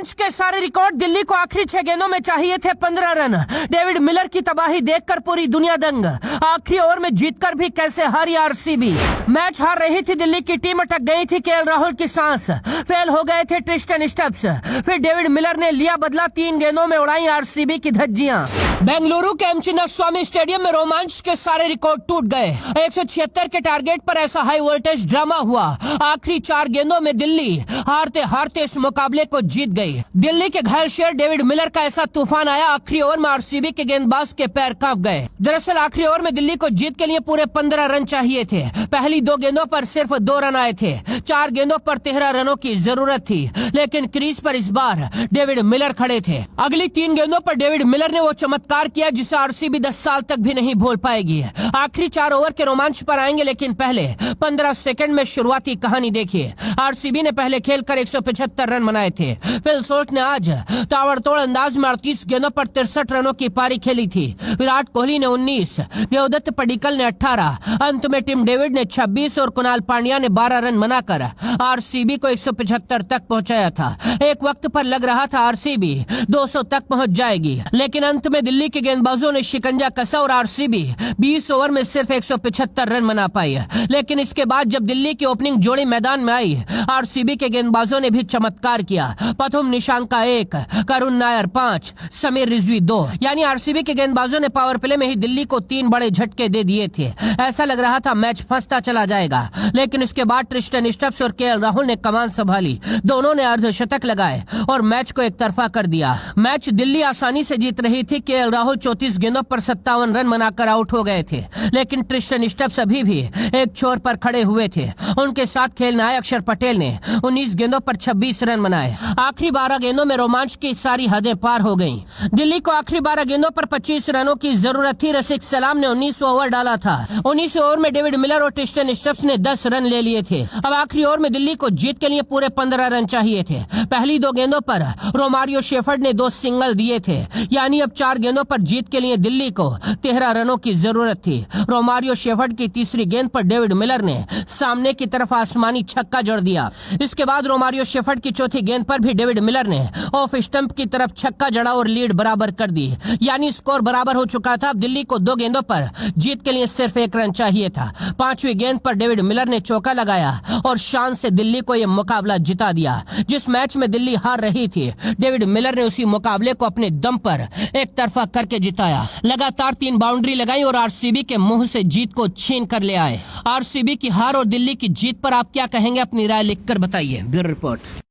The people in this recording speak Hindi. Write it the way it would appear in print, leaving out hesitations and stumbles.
रोमांच के सारे रिकॉर्ड। दिल्ली को आखिरी 6 गेंदों में चाहिए थे 15 रन। डेविड मिलर की तबाही देखकर पूरी दुनिया दंग। आखिरी ओवर में जीतकर भी कैसे हारी आरसीबी। मैच हार रही थी दिल्ली की टीम, अटक गई थी केएल राहुल की सांस, फेल हो गए थे ट्रिस्टन स्टब्स। फिर डेविड मिलर ने लिया बदला, 3 गेंदों में उड़ाई आरसीबी की धज्जियां। बेंगलुरु के एम चिन्नास्वामी स्टेडियम में रोमांच के सारे रिकॉर्ड टूट गए। 176 के टारगेट पर ऐसा हाई वोल्टेज ड्रामा हुआ। आखिरी 4 गेंदों में दिल्ली हारते हारते इस मुकाबले को जीत गई। दिल्ली के घायल शेर डेविड मिलर का ऐसा तूफान आया, आखिरी ओवर में आरसीबी के गेंदबाज के पैर कांप गए। दरअसल आखिरी ओवर में दिल्ली को जीत के लिए पूरे 15 रन चाहिए थे। पहली 2 गेंदों पर सिर्फ 2 रन आए थे। 4 गेंदों पर 13 रनों की जरूरत थी, लेकिन क्रीज पर इस बार डेविड मिलर खड़े थे। अगली 3 गेंदों पर डेविड मिलर ने वो चमत्कार किया जिसे आरसीबी 10 साल तक भी नहीं भूल पाएगी। आखिरी 4 ओवर के रोमांच पर आएंगे, लेकिन पहले 15 सेकंड में शुरुआती कहानी देखिए। आरसीबी ने पहले खेलकर 175 रन बनाए थे। फिल सोल्ट ने आज ताबड़तोड़ अंदाज में 38 गेंदों पर 63 रनों की पारी खेली थी। विराट कोहली ने 19, देवदत्त पडिक्कल ने 18, अंत में टिम डेविड ने 26 और कुणाल पांड्या ने 12 रन बनाकर आरसीबी को 175 तक पहुंचाया था। एक वक्त पर लग रहा था आरसीबी 200 तक पहुंच जाएगी, लेकिन अंत में दिल्ली के गेंदबाजों ने शिकंजा कसा और आरसीबी 20 ओवर में सिर्फ 175 रन बना पाई। लेकिन इसके बाद जब दिल्ली की ओपनिंग जोड़ी मैदान में आई, आरसीबी के गेंदबाजों ने भी चमत्कार किया। प्रथम निशांका 1, करुण नायर 5, समीर रिजवी 2, यानी आरसीबी के गेंदबाजों ने पावर प्ले में ही दिल्ली को 3 बड़े झटके दे दिए थे। ऐसा लग रहा था मैच फंसता चला जाएगा, लेकिन इसके बाद ट्रिस्टन स्टब्स और केएल राहुल ने कमान संभाली। दोनों ने अर्धशतक लगाए और मैच को एक तरफा कर दिया। मैच दिल्ली आसानी से जीत रही थी। केएल राहुल 34 गेंदों पर 57 रन बनाकर आउट हो गए थे, लेकिन ट्रिस्टन स्टब्स अभी भी एक छोर पर खड़े हुए थे। उनके साथ खेलने आए अक्षर पटेल ने 19 गेंदों पर 26 रन बनाए। आखिरी 12 गेंदों में रोमांच की सारी हदें पार हो गईं। दिल्ली को आखिरी 12 गेंदों पर 25 रनों की जरूरत थी। रसिक सलाम ने 19 ओवर डाला था। 19 ओवर में डेविड मिलर और ट्रिस्टन स्टब्स ने 10 रन ले लिए थे। अब आखिरी ओवर में दिल्ली को जीत के लिए पूरे 15 रन चाहिए थे। पहली 2 गेंदों पर रोमारियो शेफर्ड ने 2 सिंगल दिए थे, यानी अब 4 गेंदों पर जीत के लिए दिल्ली को 13 रनों की जरूरत थी। रोमारियो शेफर्ड की तीसरी गेंद पर डेविड मिलर ने सामने की तरफ आसमानी छक्का जड़ दिया। इसके बाद रोमारियो शेफर्ड की चौथी गेंद पर भी डेविड मिलर ने ऑफ स्टंप की तरफ छक्का जड़ा और लीड बराबर कर दी, यानी स्कोर बराबर हो चुका था। अब दिल्ली को 2 गेंदों पर जीत के लिए सिर्फ 1 रन चाहिए था। 5वीं गेंद पर डेविड मिलर ने चौका लगाया और शान से दिल्ली को यह मुकाबला जिता दिया। जिस मैच में दिल्ली हार रही थी, डेविड मिलर ने उसी मुकाबले को अपने दम पर एक तरफा करके जिताया। लगातार 3 बाउंड्री लगाई और आरसीबी के मुंह से जीत को छीन कर ले आए। आरसीबी की हार और दिल्ली की जीत पर आप क्या कहेंगे? अपनी राय लिखकर बताइए। Bureau report.